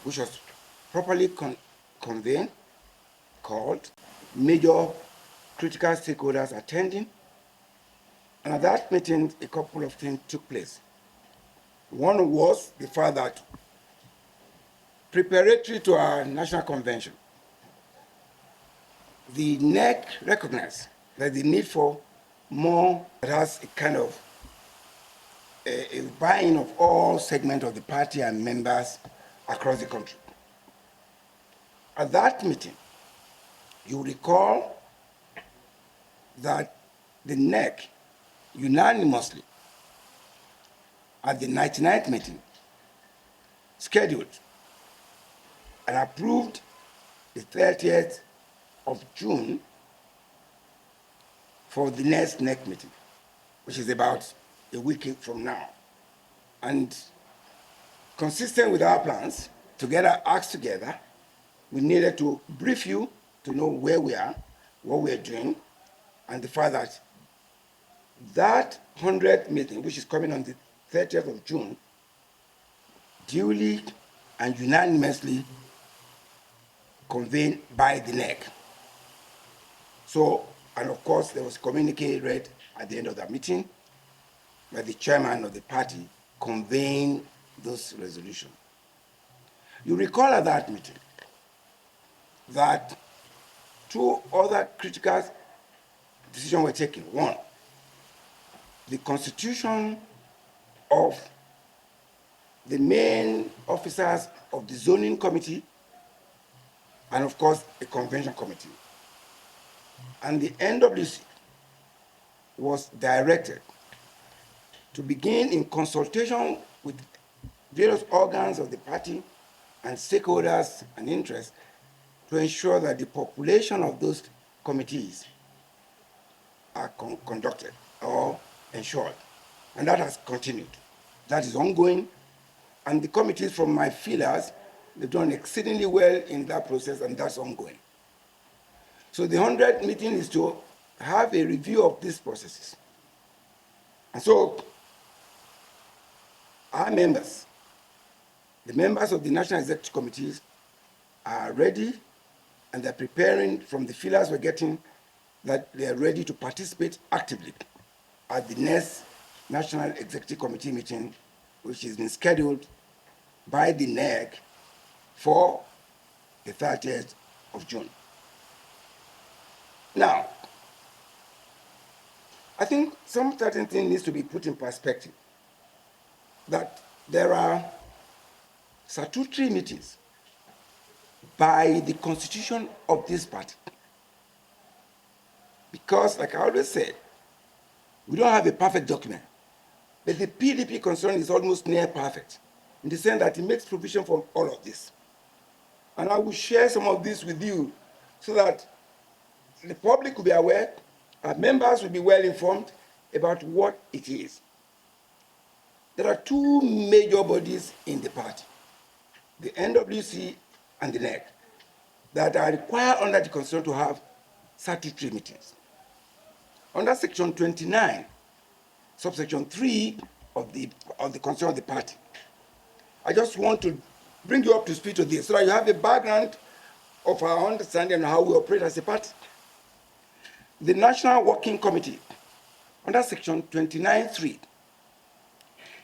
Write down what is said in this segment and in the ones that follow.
which was properly convened, called, major critical stakeholders attending. And at that meeting, a couple of things took place. One was the fact that preparatory to our national convention, the NEC recognized that the need for more that has a kind of a buy-in of all segments of the party and members across the country. At that meeting, you recall that the NEC unanimously at the 99th meeting scheduled and approved the 30th of June for the next NEC meeting, which is about a week from now. And consistent with our plans, to get our acts together, we needed to brief you to know where we are, what we are doing, and the fact that that 100th meeting, which is coming on the 30th of June, duly and unanimously convened by the NEC. So, and of course, there was a communique read at the end of that meeting where the chairman of the party convened those resolutions. You recall at that meeting that two other critical decisions were taken. One, the constitution of the main officers of the zoning committee, and of course, a convention committee. And the NWC was directed to begin in consultation with various organs of the party and stakeholders and interests to ensure that the population of those committees are conducted or ensured. And that has continued. That is ongoing. And the committees from my feelers, they've done exceedingly well in that process, and that's ongoing. So the 100th meeting is to have a review of these processes. And so our members, the members of the National Executive Committees are ready, and they're preparing from the feelers we're getting that they're ready to participate actively at the next National Executive Committee meeting, which has been scheduled by the NEC for the 30th of June. Now, I think some certain thing needs to be put in perspective, that there are statutory meetings by the constitution of this party. Because, like I always said, we don't have a perfect document, but the PDP concern is almost near perfect, in the sense that it makes provision for all of this. And I will share some of this with you so that the public will be aware, our members will be well informed about what it is. There are two major bodies in the party, the NWC and the NEC, that are required under the constitution to have statutory meetings. Under section 29, subsection 3 of the constitution of the party, I just want to bring you up to speed to this so that you have a background of our understanding of how we operate as a party. The National Working Committee, under section 29.3,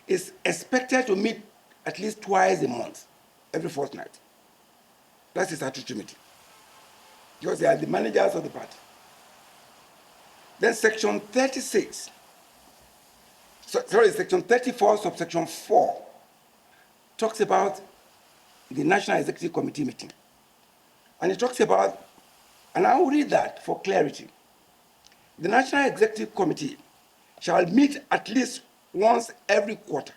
is expected to meet at least twice a month, every fortnight. That's a statutory meeting, because they are the managers of the party. Then section 36, section 34, subsection 4, talks about the National Executive Committee meeting. And it talks about, and I will read that for clarity. The National Executive Committee shall meet at least once every quarter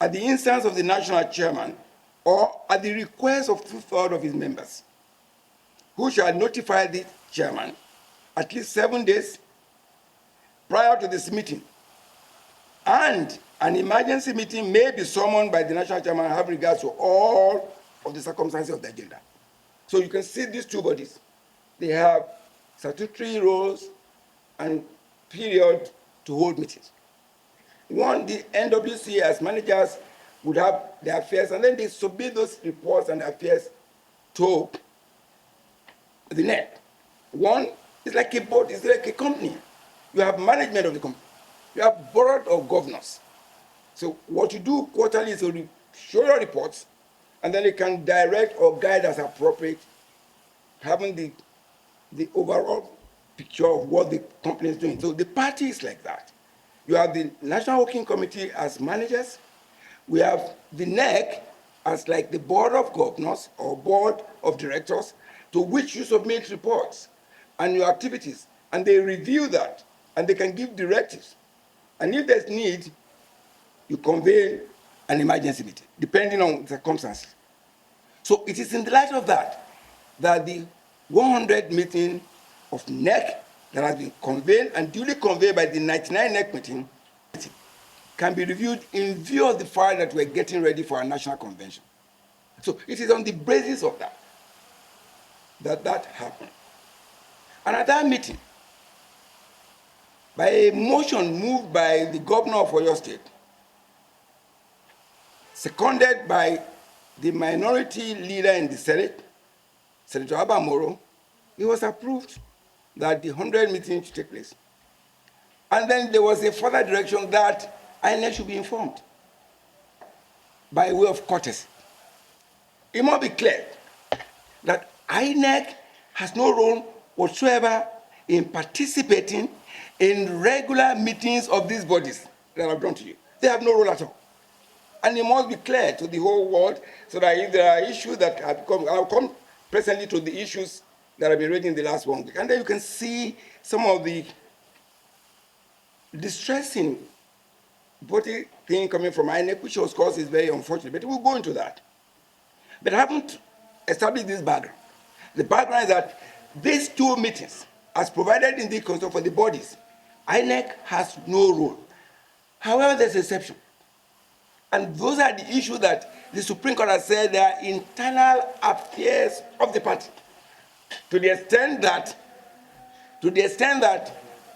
at the instance of the national chairman or at the request of 2/3 of his members, who shall notify the chairman at least 7 days prior to this meeting. And an emergency meeting may be summoned by the national chairman and have regards to all of the circumstances of the agenda. So you can see these two bodies. They have statutory roles and period to hold meetings. One, the NWC as managers would have their affairs, and then they submit those reports and affairs to the NEC. One is like a board, it's like a company. You have management of the company. You have board of governors. So what you do quarterly is to show your reports, and then you can direct or guide as appropriate, having the overall picture of what the company is doing. So the party is like that. You have the National Working Committee as managers. We have the NEC as like the board of governors or board of directors to which you submit reports and your activities. And they review that, and they can give directives. And if there's need, you convene an emergency meeting, depending on the circumstances. So it is in the light of that the 100 meeting of NEC that has been convened and duly conveyed by the 99 NEC meeting can be reviewed in view of the fact that we're getting ready for our national convention. So it is on the basis of that happened. And at that meeting, by a motion moved by the governor of Oyo State, seconded by the minority leader in the Senate, Senator Abamoro, it was approved that the 100 meeting should take place. And then there was a further direction that INEC should be informed by way of courtesy. It must be clear that INEC has no role whatsoever in participating in regular meetings of these bodies that I've drawn to you. They have no role at all. And it must be clear to the whole world so that if there are issues that have come, I'll come presently to the issues that I've been reading the last 1 week. And then you can see some of the distressing body thing coming from INEC, which of course is very unfortunate, but we'll go into that. But I haven't established this background. The background is that these two meetings, as provided in the constitution for the bodies, INEC has no role. However, there's an exception. And those are the issues that the Supreme Court has said they are internal affairs of the party. To the extent that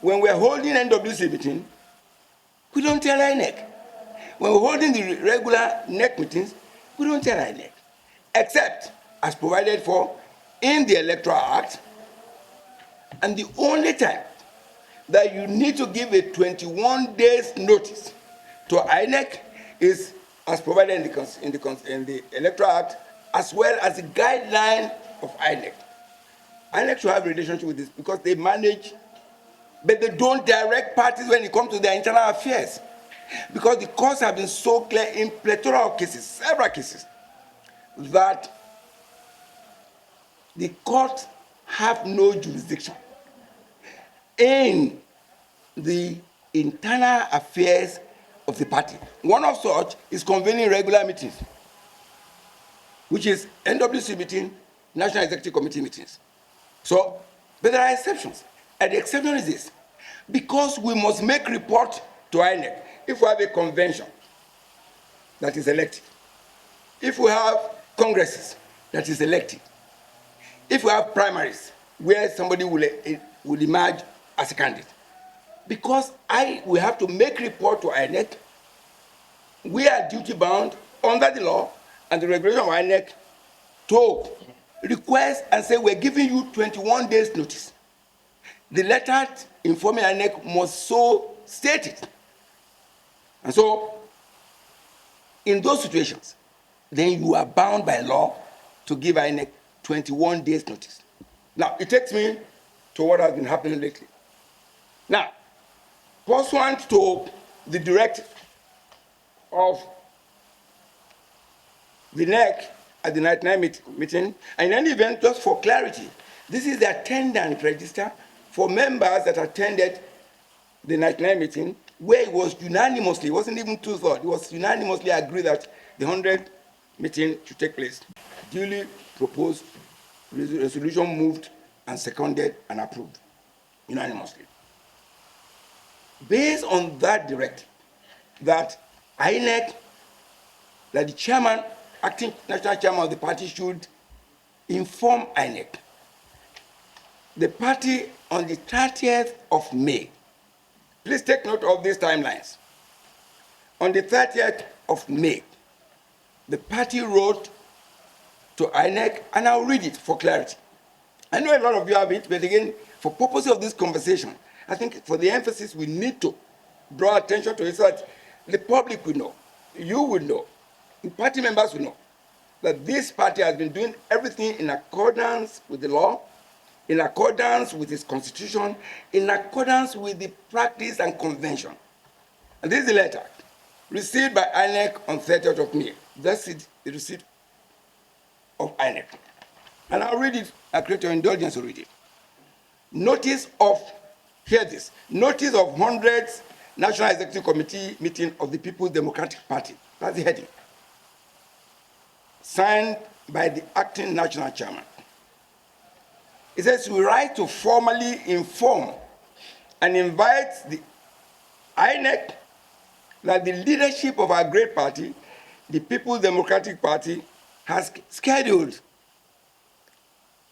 when we're holding NWC meeting, we don't tell INEC. When we're holding the regular NEC meetings, we don't tell INEC. Except as provided for in the Electoral Act. And the only time that you need to give a 21 days notice to INEC is as provided in the Electoral Act, as well as the guideline of INEC. INEC should have a relationship with this because they manage, but they don't direct parties when it comes to their internal affairs. Because the courts have been so clear in plethora of cases, several cases, that the courts have no jurisdiction in the internal affairs of the party. One of such is convening regular meetings, which is NWC meeting, National Executive Committee meetings. So, but there are exceptions. And the exception is this: because we must make report to INEC if we have a convention that is elected, if we have congresses that is elected, if we have primaries where somebody will emerge as a candidate. Because we have to make report to INEC, we are duty bound under the law and the regulation of INEC to request and say we're giving you 21 days notice. The letter informing INEC must so state it. And so, in those situations, then you are bound by law to give INEC 21 days notice. Now, it takes me to what has been happening lately. Now, pursuant to the directive of the NEC at the 99 meeting, and in any event, just for clarity, this is the attendance register for members that attended the 99 meeting, where it was unanimously, it wasn't even two-thirds, it was unanimously agreed that the 100 meeting should take place. Duly proposed, resolution moved and seconded and approved unanimously. Based on that directive, that INEC, that the chairman, acting national chairman of the party should inform INEC. The party on the 30th of May, please take note of these timelines. On the 30th of May, the party wrote to INEC, and I'll read it for clarity. I know a lot of you have it, but again, for purposes of this conversation, I think for the emphasis, we need to draw attention to it so that the public will know, you will know, the party members will know that this party has been doing everything in accordance with the law, in accordance with its constitution, in accordance with the practice and convention. And this is the letter received by INEC on 30th of May. That's it, the receipt of INEC. And I'll read it, I create your indulgence to read it. Notice of, hear this, notice of 100th National Executive Committee meeting of the People's Democratic Party. That's the heading. Signed by the acting national chairman. It says, we write to formally inform and invite the INEC that the leadership of our great party, the People's Democratic Party, has scheduled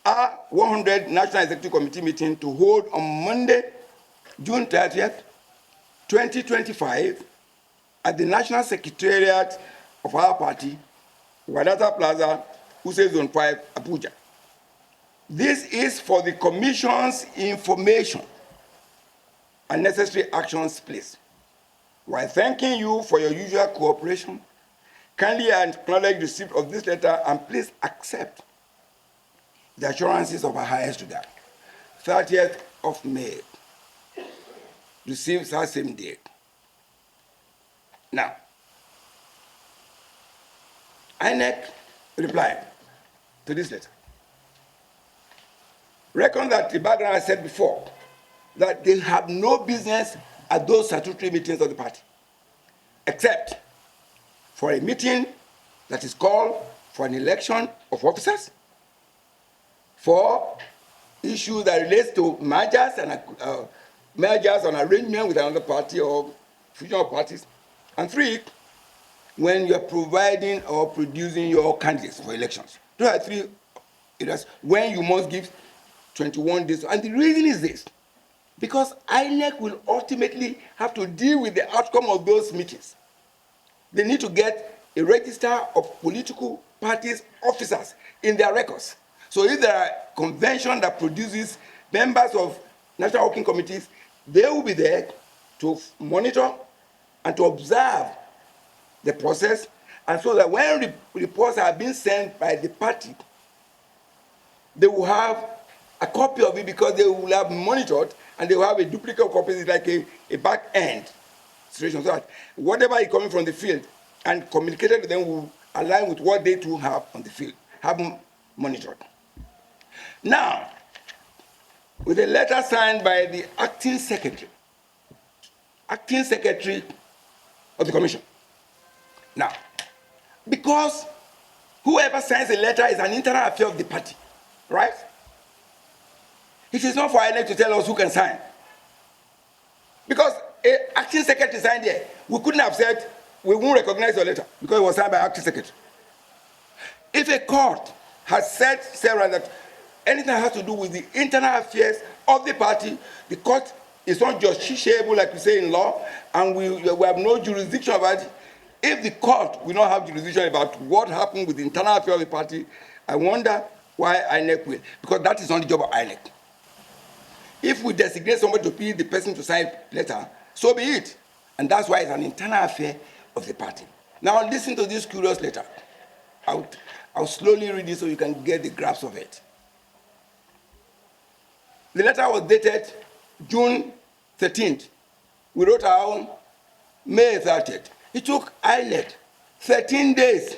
our 100th National Executive Committee meeting to hold on Monday, June 30th, 2025, at the National Secretariat of our party, Wadata Plaza, Use Zone 5, Abuja. This is for the Commission's information and necessary actions, please. While thanking you for your usual cooperation, kindly acknowledge receipt of this letter and please accept the assurances of our highest regard. 30th of May, received that same day. Now, INEC replied to this letter. Reckon that the background I said before, that they have no business at those statutory meetings of the party, except for a meeting that is called for an election of officers, for issues that relates to mergers and mergers on arrangement with another party or fusion of parties, and 3, when you're providing or producing your candidates for elections. Those are 3 areas when you must give 21 days. And the reason is this, because INEC will ultimately have to deal with the outcome of those meetings. They need to get a register of political parties officers in their records. So if there are convention that produces members of national working committees, they will be there to monitor and to observe the process, and so that when reports are being sent by the party, they will have a copy of it because they will have monitored and they will have a duplicate copy. It's like a back end situation, so that whatever is coming from the field and communicated to them will align with what they too have on the field, have them monitored. Now, with a letter signed by the acting secretary of the commission. Now, because whoever signs a letter is an internal affair of the party, right? It is not for INEC to tell us who can sign. Because an acting secretary signed here, we couldn't have said we won't recognize your letter because it was signed by acting secretary. If a court has said, Sarah, that anything that has to do with the internal affairs of the party, the court is not justiciable, like we say in law, and we have no jurisdiction about it. If the court will not have jurisdiction about what happened with the internal affairs of the party, I wonder why INEC will, because that is not the job of INEC. If we designate somebody to be the person to sign letter, so be it. And that's why it's an internal affair of the party. Now listen to this curious letter. I'll slowly read it so you can get the grasp of it. The letter was dated June 13th. We wrote our own May 30th. It took INEC 13 days,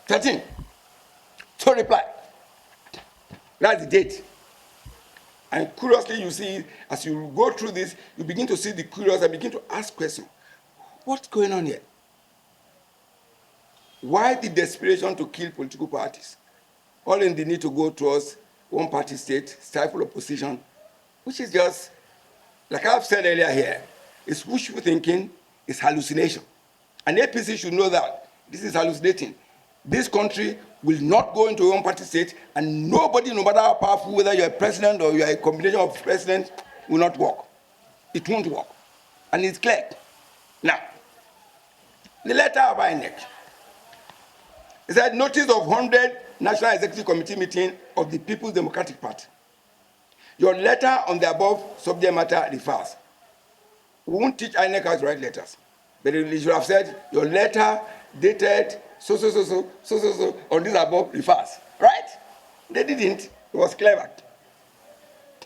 13, to reply. That's the date. And curiously, you see, as you go through this, you begin to see the curious and begin to ask questions. What's going on here? Why the desperation to kill political parties? All in the need to go towards one-party state, stifle opposition, which is just, like I've said earlier here, it's wishful thinking, it's hallucination. And APC should know that this is hallucinating. This country will not go into a one-party state, and nobody, no matter how powerful, whether you're a president or you're a combination of presidents, will not work. It won't work. And it's clear. Now, the letter of INEC. It said notice of 100 National Executive Committee meeting of the People's Democratic Party. Your letter on the above subject matter refers. We won't teach INEC how to write letters, but you should have said your letter dated so on this above refers, right? They didn't. It was clever.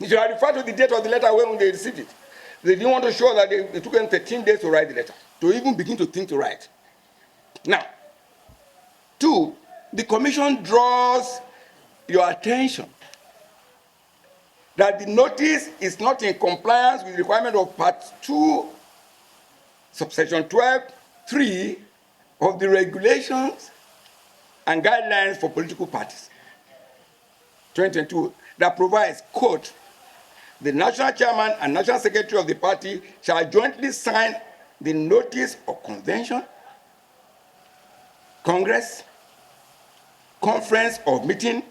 You should have referred to the date of the letter when they received it. They didn't want to show that it took them 13 days to write the letter, to even begin to think to write. Now, 2, the commission draws your attention that the notice is not in compliance with the requirement of Part 2, subsection 12(3) of the regulations and guidelines for political parties, 2022, that provides, quote, the national chairman and national secretary of the party shall jointly sign the notice of convention, congress, conference or meeting,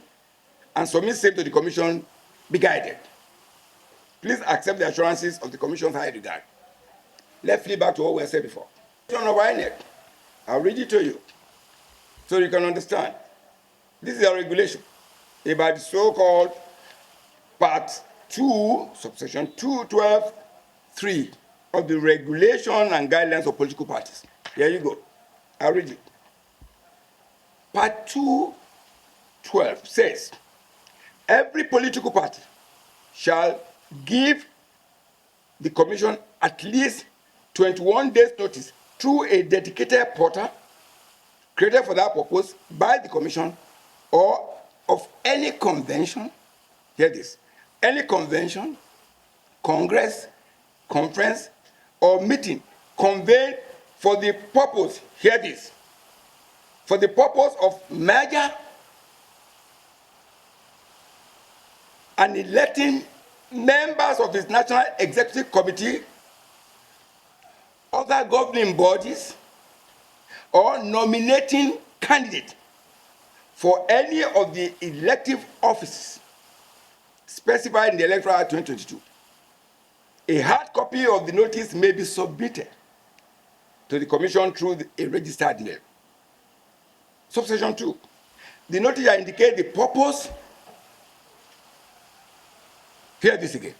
and submit same to the commission. Be guided. Please accept the assurances of the commission's high regard. Let's flip back to what we said before. Of INEC. I'll read it to you so you can understand. This is a regulation about the so-called Part 2, subsection 212(3) of the regulation and guidelines of political parties. Here you go. I'll read it. Part 212 says, every political party shall give the commission at least 21 days notice through a dedicated portal created for that purpose by the commission or of any convention, hear this, any convention, congress, conference, or meeting convened for the purpose, hear this, for the purpose of merger and electing members of its National Executive Committee, other governing bodies, or nominating candidates for any of the elective offices specified in the Electoral Act 2022. A hard copy of the notice may be submitted to the Commission through a registered mail. Subsection 2. The notice shall indicate the purpose. Hear this again.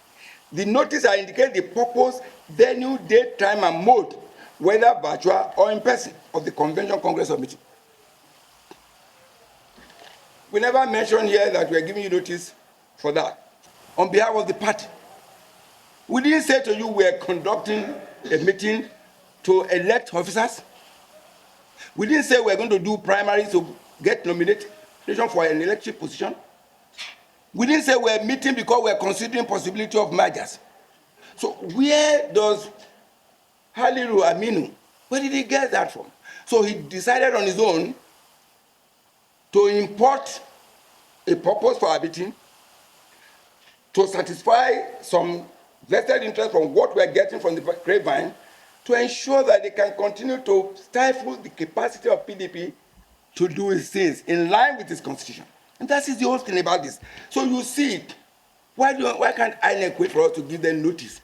The notice shall indicate the purpose, venue, date, time, and mode, whether virtual or in person, of the convention, congress, or meeting. We never mentioned here that we are giving you notice for that on behalf of the party. We didn't say to you we are conducting a meeting to elect officers. We didn't say we're going to do primaries to get nominated for an elective position. We didn't say we're meeting because we're considering possibility of mergers. So where does Haliru Aminu, where did he get that from? So he decided on his own to import a purpose for our meeting to satisfy some vested interest from what we're getting from the grapevine, to ensure that they can continue to stifle the capacity of PDP to do its things in line with its constitution. And that is the whole thing about this. So you see it. Why can't INEC wait for us to give them notice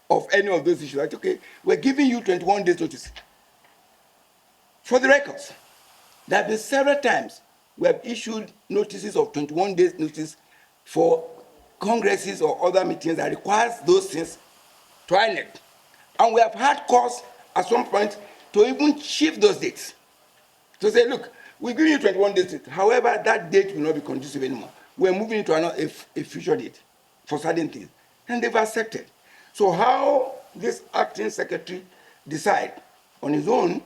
of any of those issues? Like, okay, we're giving you 21 days notice. For the records, there have been several times we have issued notices of 21 days notice for congresses or other meetings that requires those things to INEC. And we have had cause at some point to even shift those dates. To say, look, we're giving you 21 days. However, that date will not be conducive anymore. We're moving into a future date for certain things. And they've accepted. So how this acting secretary decide on his own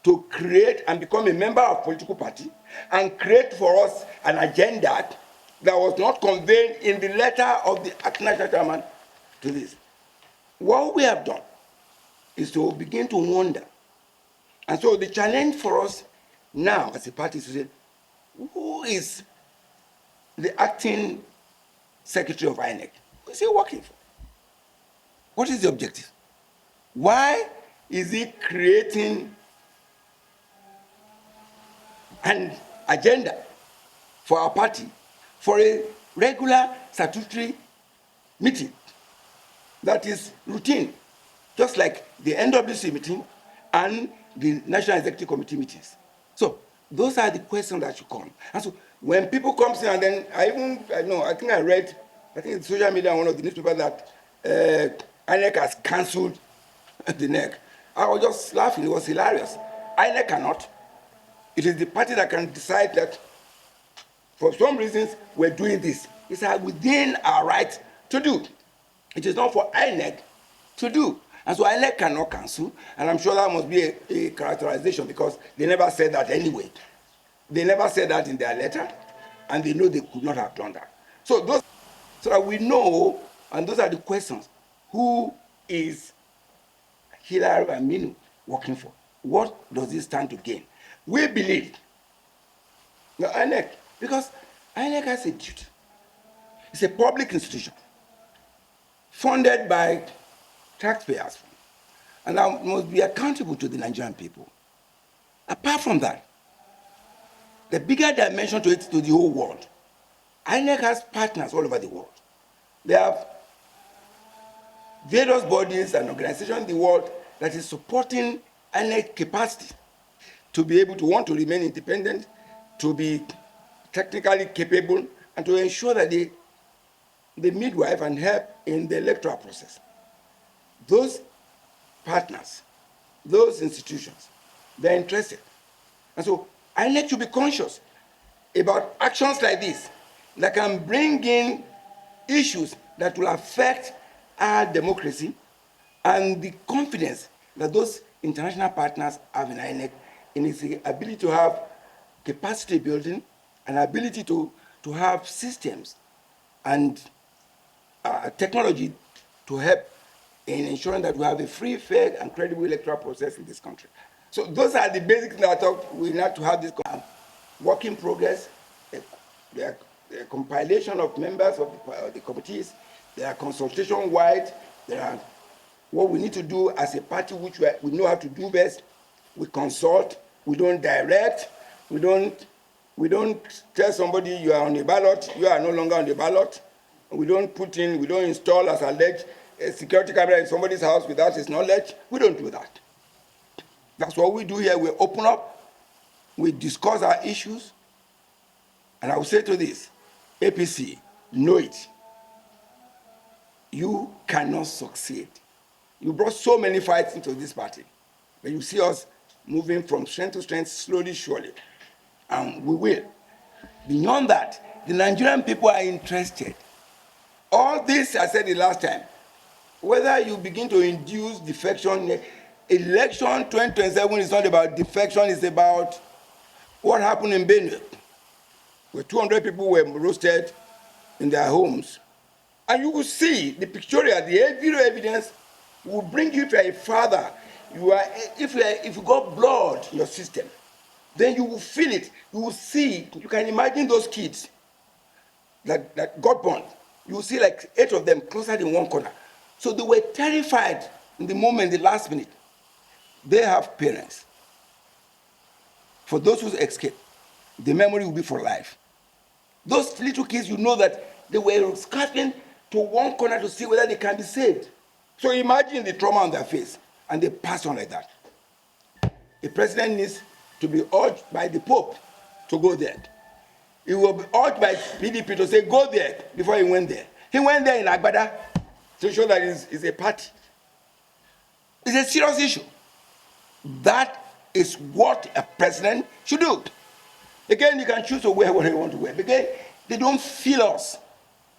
to create and become a member of a political party and create for us an agenda that was not conveyed in the letter of the acting national chairman to this. What we have done is to begin to wonder. And so the challenge for us now as a party is to say, who is the acting secretary of INEC? Who is he working for? What is the objective? Why is he creating an agenda for our party for a regular statutory meeting that is routine, just like the NWC meeting and the National Executive Committee meetings? So those are the questions that should come. And so when people come in, and then I think I read, I think in social media, one of the newspapers that INEC has cancelled the NEC. I was just laughing. It was hilarious. INEC cannot. It is the party that can decide that for some reasons we're doing this. It's within our right to do. It is not for INEC to do. And so INEC cannot cancel, and I'm sure that must be a characterization because they never said that anyway. They never said that in their letter, and they know they could not have done that. So that we know, and those are the questions: who is Hillary Aminu working for? What does it stand to gain? We believe the INEC, because INEC has a duty. It's a public institution funded by taxpayers, and I must be accountable to the Nigerian people. Apart from that, the bigger dimension to it, to the whole world, INEC has partners all over the world. They have various bodies and organizations in the world that is supporting INEC capacity to be able to want to remain independent, to be technically capable, and to ensure that they midwife and help in the electoral process. Those partners, those institutions, they're interested. And so INEC should be conscious about actions like this that can bring in issues that will affect our democracy and the confidence that those international partners have in INEC in its ability to have capacity building and ability to have systems and technology to help in ensuring that we have a free, fair, and credible electoral process in this country. So those are the basic things I thought we need to have this work in progress, a compilation of members of the committees, there are consultation-wide, there are what we need to do as a party, which we know how to do best. We consult, we don't direct, we don't tell somebody you are on the ballot, you are no longer on the ballot. We don't install as alleged a security camera in somebody's house without his knowledge. We don't do that. That's what we do here. We open up, we discuss our issues, and I will say to this, APC, know it. You cannot succeed. You brought so many fights into this party, but you see us moving from strength to strength, slowly, surely, and we will. Beyond that, the Nigerian people are interested. All this, I said the last time, whether you begin to induce defection, election 2027 is not about defection, it's about what happened in Benue, where 200 people were roasted in their homes. And you will see the pictorial, the video evidence will bring you to a father. If you got blood in your system, then you will feel it. You will see, you can imagine those kids that got born. You will see like 8 of them closer in one corner. So they were terrified in the moment, the last minute. They have parents. For those who escape, the memory will be for life. Those little kids, you know that they were scattering to one corner to see whether they can be saved. So imagine the trauma on their face, and they pass on like that. A president needs to be urged by the Pope to go there. He will be urged by PDP to say, go there, before he went there. He went there in Agbada to show that it's a party. It's a serious issue. That is what a president should do. Again, you can choose to wear what you want to wear. Again, they don't feel us.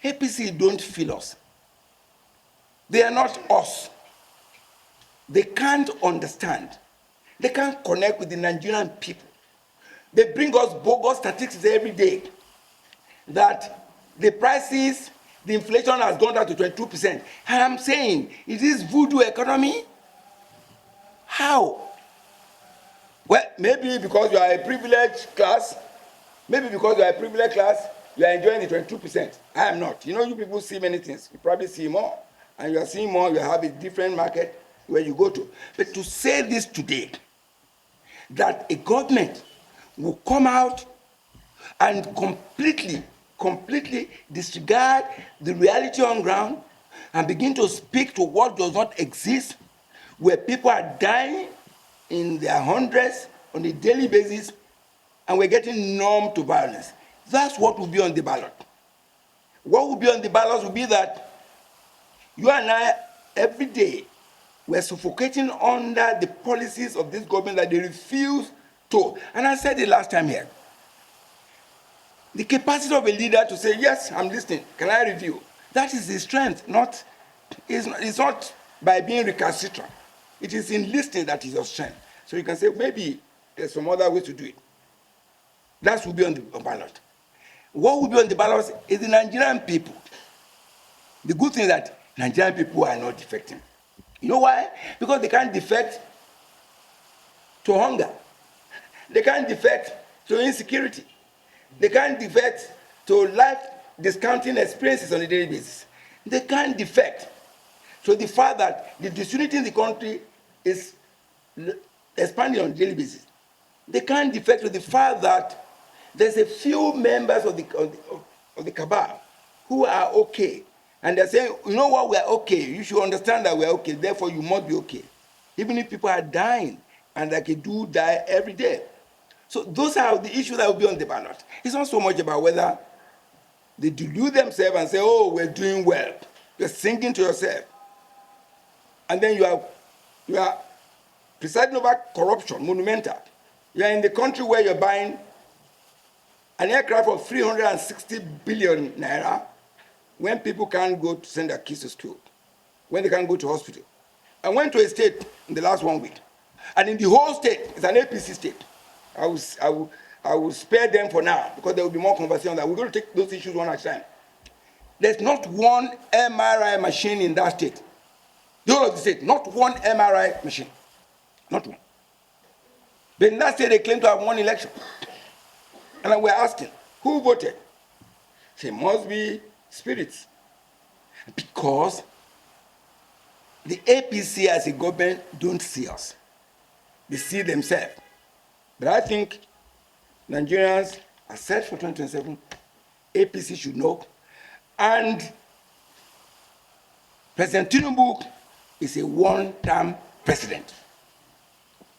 APC don't feel us. They are not us. They can't understand. They can't connect with the Nigerian people. They bring us bogus statistics every day that the prices, the inflation has gone down to 22%. And I'm saying, is this voodoo economy? How? Well, maybe because you are a privileged class, you are enjoying the 22%. I am not. You know, you people see many things. You probably see more. And you are seeing more, you have a different market where you go to. But to say this today, that a government will come out and completely disregard the reality on ground and begin to speak to what does not exist, where people are dying in their hundreds on a daily basis, and we're getting numb to violence. That's what will be on the ballot. What will be on the ballot will be that you and I, every day, we're suffocating under the policies of this government that they refuse to. And I said it last time here. The capacity of a leader to say, yes, I'm listening, can I review? That is his strength, it's not by being recalcitrant. It is in listening that is your strength. So you can say, maybe there's some other way to do it. That will be on the ballot. What will be on the ballot is the Nigerian people. The good thing is that Nigerian people are not defecting. You know why? Because they can't defect to hunger. They can't defect to insecurity. They can't defect to life discounting experiences on a daily basis. They can't defect to the fact that the disunity in the country is expanding on a daily basis. They can't defect to the fact that there's a few members of the cabal who are okay. And they're saying, you know what, we're okay. You should understand that we're okay. Therefore, you must be okay. Even if people are dying, and like they do die every day. So those are the issues that will be on the ballot. It's not so much about whether they delude themselves and say, oh, we're doing well. You're singing to yourself. And then you are presiding over corruption, monumental. You're in the country where you're buying an aircraft of 360 billion naira when people can't go to send their kids to school, when they can't go to hospital. I went to a state in the last 1 week, and in the whole state, it's an APC state. I will spare them for now because there will be more conversation on that. We're going to take those issues one at a time. There's not one MRI machine in that state. The whole of the state, not one MRI machine. Not one. But in that state, they claim to have won election. And we're asking, who voted? It must be spirits. Because the APC as a government don't see us. They see themselves. But I think Nigerians are set for 2027. APC should know. And President TINUBU is a one-term president.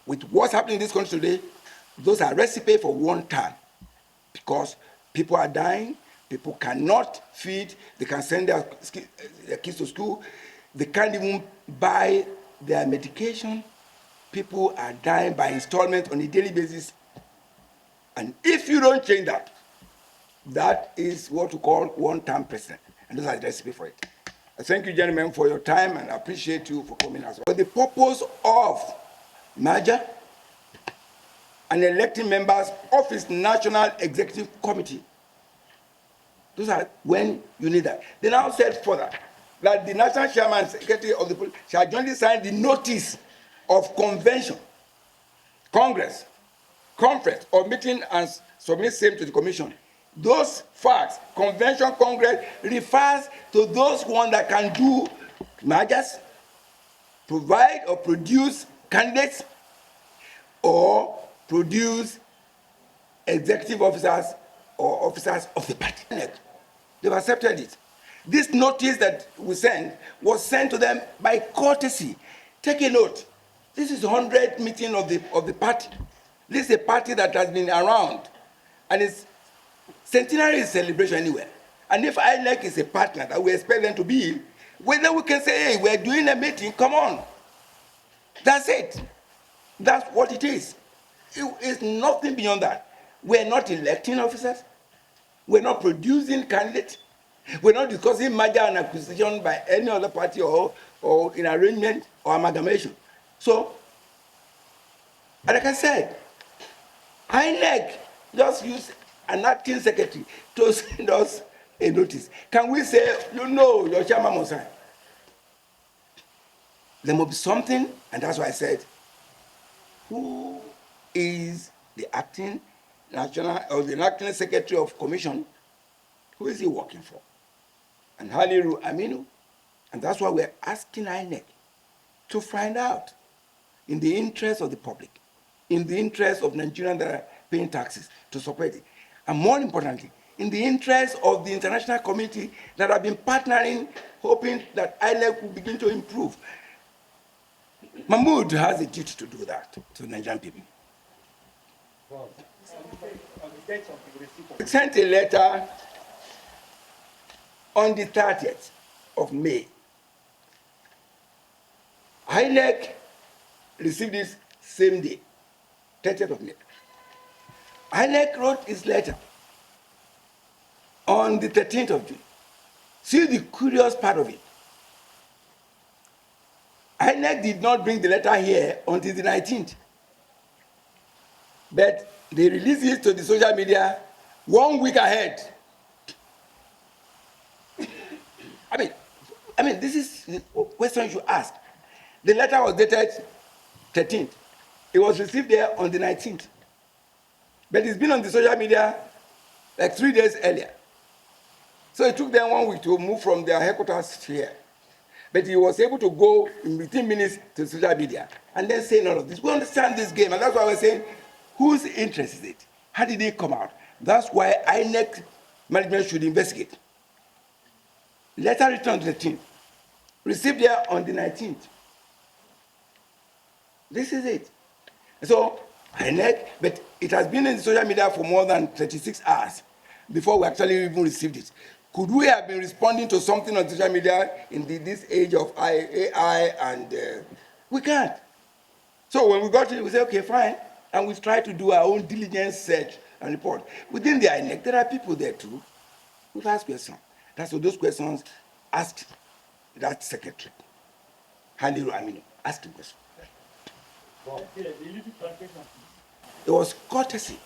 With what's happening in this country today, those are recipe for one term. Because people are dying, people cannot feed, they can send their kids to school, they can't even buy their medication. People are dying by installment on a daily basis. And if you don't change that, that is what we call one-term president. And those are the recipe for it. I thank you, gentlemen, for your time, and I appreciate you for coming as well. For the purpose of merger and electing members of its National Executive Committee, those are when you need that. They now said further that the National Chairman and Secretary of the Police shall jointly sign the notice of convention, congress, conference, or meeting and submit same to the commission. Those facts, convention, congress, refers to those ones that can do mergers, provide or produce candidates, or produce executive officers or officers of the party. They've accepted it. This notice that we sent was sent to them by courtesy. Take a note. This is 100th meeting of the party. This is a party that has been around, and its centenary is celebration anywhere. And if INEC is a partner that we expect them to be, well, then we can say, hey, we're doing a meeting, come on. That's it. That's what it is. It's nothing beyond that. We're not electing officers. We're not producing candidates. We're not discussing merger and acquisition by any other party or in arrangement or amalgamation. So, like I said, INEC just use an acting secretary to send us a notice. Can we say, you know, your chairman must sign? There must be something, and that's why I said, who is the acting national or the acting secretary of commission? Who is he working for? And Haliru Aminu. And that's why we're asking INEC to find out, in the interest of the public, in the interest of Nigerians that are paying taxes, to support it. And more importantly, in the interest of the international community that have been partnering, hoping that INEC will begin to improve. Mahmoud has a duty to do that to Nigerian people. We sent a letter on the 30th of May. INEC received this same day, 30th of May. INEC wrote his letter on the 13th of June. See the curious part of it. INEC did not bring the letter here until the 19th. But they released it to the social media 1 week ahead. I mean, this is the question you ask. The letter was dated 13th. It was received there on the 19th. But it's been on the social media like 3 days earlier. So it took them 1 week to move from their headquarters here. But he was able to go in 15 minutes to social media and then say none of this. We understand this game, and that's why we're saying, whose interest is it? How did it come out? That's why INEC management should investigate. Letter returned to the team. Received there on the 19th. This is it. So, INEC, but it has been in the social media for more than 36 hours before we actually even received it. Could we have been responding to something on social media in this age of AI and we can't. So when we got it, we said, okay, fine. And we tried to do our own diligence search and report. Within the INEC, there are people there too. We've asked questions. That's what those questions asked that secretary. Haliru Aminu, asked him questions. It was courtesy.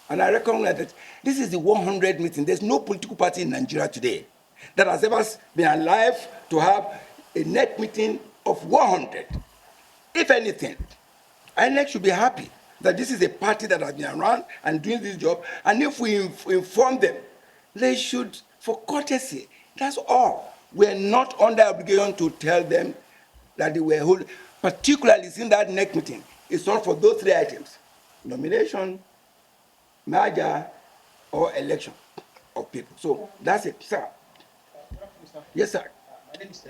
And I recognize that this is the 100th meeting. There's no political party in Nigeria today that has ever been alive to have a NEC meeting of 100. If anything, INEC should be happy that this is a party that has been around and doing this job. And if we inform them, they should, for courtesy, that's all. We're not under obligation to tell them that they were holding, particularly in that NEC meeting. It's not for those 3 items: nomination, merger, or election of people. So that's it, sir. Yes, sir. My name is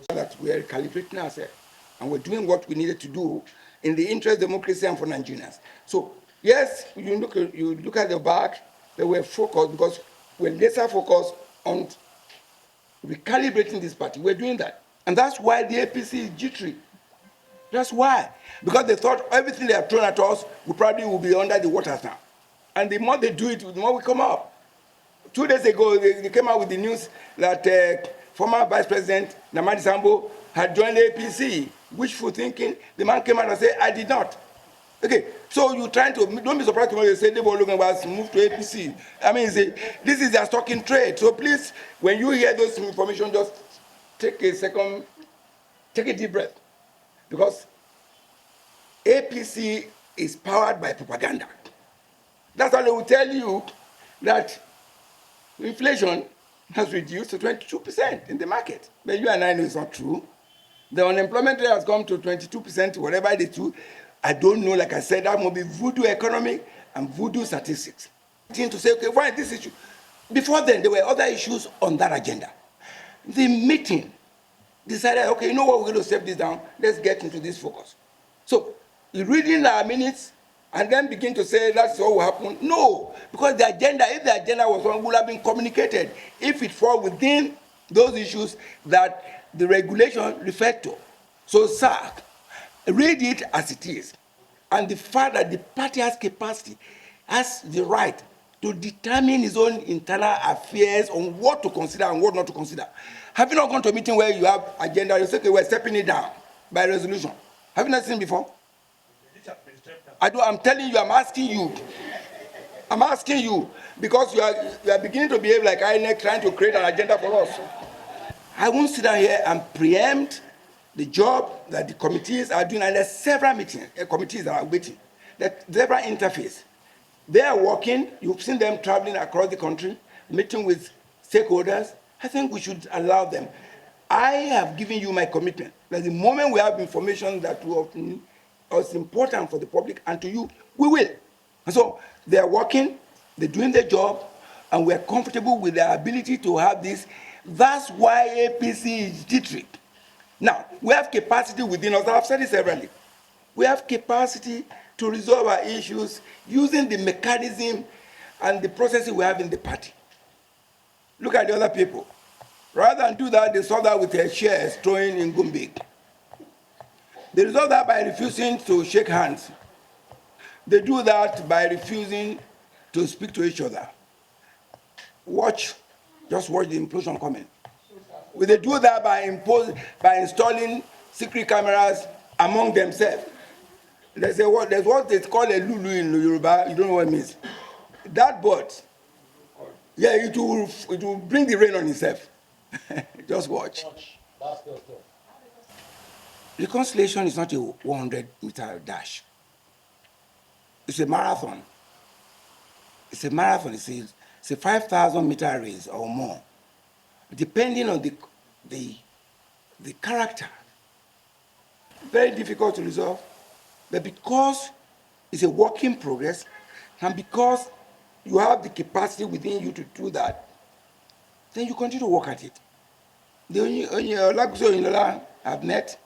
that we are calibrating ourselves, and we're doing what we needed to do in the interest of democracy and for Nigerians. So yes, you look at the back, they were focused because we're laser focused on recalibrating this party. We're doing that, and that's why the APC is jittery. That's why, because they thought everything they have thrown at us, we probably will be under the waters now. And the more they do it, the more we come up. 2 days ago, they came out with the news that former Vice President Nnamdi Kanu had joined the APC. Wishful thinking. The man came out and said, I did not. Okay, so you're trying to, don't be surprised when they say they were looking about move to APC. I mean, this is their stock in trade. So please, when you hear those information, just take a second, take a deep breath. Because APC is powered by propaganda. That's why they will tell you that inflation has reduced to 22% in the market. But you and I know it's not true. The unemployment rate has come to 22%, whatever it is. I don't know, like I said, that will be voodoo economy and voodoo statistics. To say, okay, why this issue? Before then, there were other issues on that agenda. The meeting decided, okay, you know what, we're going to step this down. Let's get into this focus. So, reading our minutes and then begin to say that's what will happen. No, because the agenda, if the agenda was one, would have been communicated if it falls within those issues that the regulation referred to. So, sir, read it as it is. And the fact that the party has capacity, has the right to determine his own internal affairs on what to consider and what not to consider. Have you not gone to a meeting where you have agenda, you say, okay, we're stepping it down by resolution? Have you not seen before? I'm telling you, I'm asking you. I'm asking you, because you are beginning to behave like INEC trying to create an agenda for us. I won't sit down here and preempt the job that the committees are doing, and there's several committees that are waiting. That several interface. They are working. You've seen them traveling across the country, meeting with stakeholders. I think we should allow them. I have given you my commitment that the moment we have information that is important for the public and to you, we will. And so they are working, they're doing their job, and we're comfortable with their ability to have this. That's why APC is jittery. Now, we have capacity within us. I've said it severally. We have capacity to resolve our issues using the mechanism and the processes we have in the party. Look at the other people. Rather than do that, they solve that with their shares throwing in Gumbig. They resolve that by refusing to shake hands. They do that by refusing to speak to each other. Just watch the implosion coming. They do that by installing secret cameras among themselves. There's what they call a Lulu in Yoruba. You don't know what it means. That bird, yeah, it will bring the rain on itself. Just watch. Reconciliation is not a 100-meter dash. It's a marathon. It's a marathon. It's a 5,000-meter race or more, depending on the character. Very difficult to resolve, but because it's a work in progress, and because you have the capacity within you to do that, then you continue to work at it. The Olaguso have met.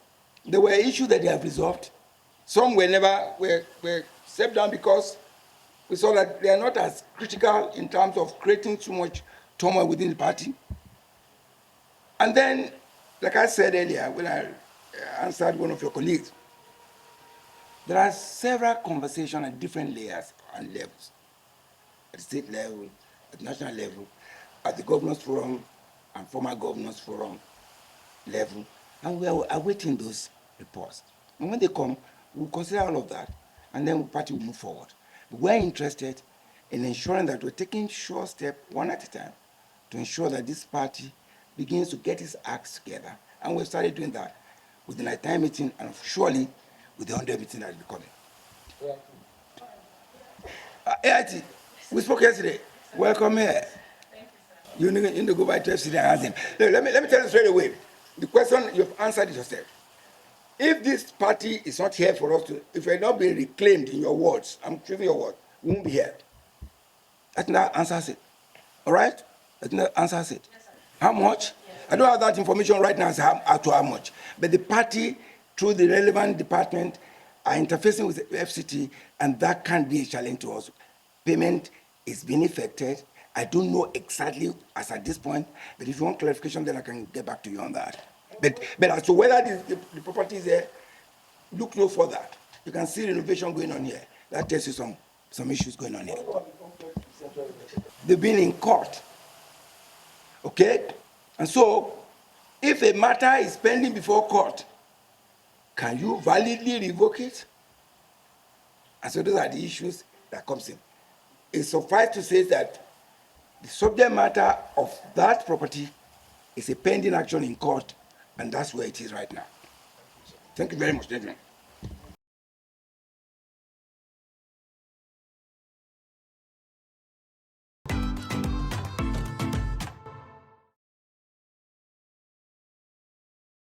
There were issues that they have resolved. Some were stepped down because we saw that they are not as critical in terms of creating too much turmoil within the party. And then, like I said earlier, when I answered one of your colleagues, there are several conversations at different layers and levels. At the state level, at the national level, at the governors forum and former governors forum level, and we are awaiting those reports. And when they come, we'll consider all of that, and then the party will move forward. But we're interested in ensuring that we're taking sure steps one at a time to ensure that this party begins to get its acts together. And we've started doing that with the nighttime meeting and surely with the 100 meeting that will be coming. AIT, we spoke yesterday. Welcome here. You need to go back to FCT and ask them. Let me tell you straight away. The question, you've answered it yourself. If this party is not here for us to, if we're not being reclaimed in your words, I'm choosing your word, we won't be here. I think that answers it. All right? I think that answers it. Yes, how much? Yes. I don't have that information right now as to how much. But the party, through the relevant department, are interfacing with the FCT, and that can be a challenge to us. Payment is being effected. I don't know exactly as at this point, but if you want clarification, then I can get back to you on that. But as to whether the property is there, look no further. You can see renovation going on here. That tells you some issues going on here. They've been in court. Okay? And so, if a matter is pending before court, can you validly revoke it? And so those are the issues that comes in. It suffices to say that the subject matter of that property is a pending action in court, and that's where it is right now. Thank you very much, gentlemen.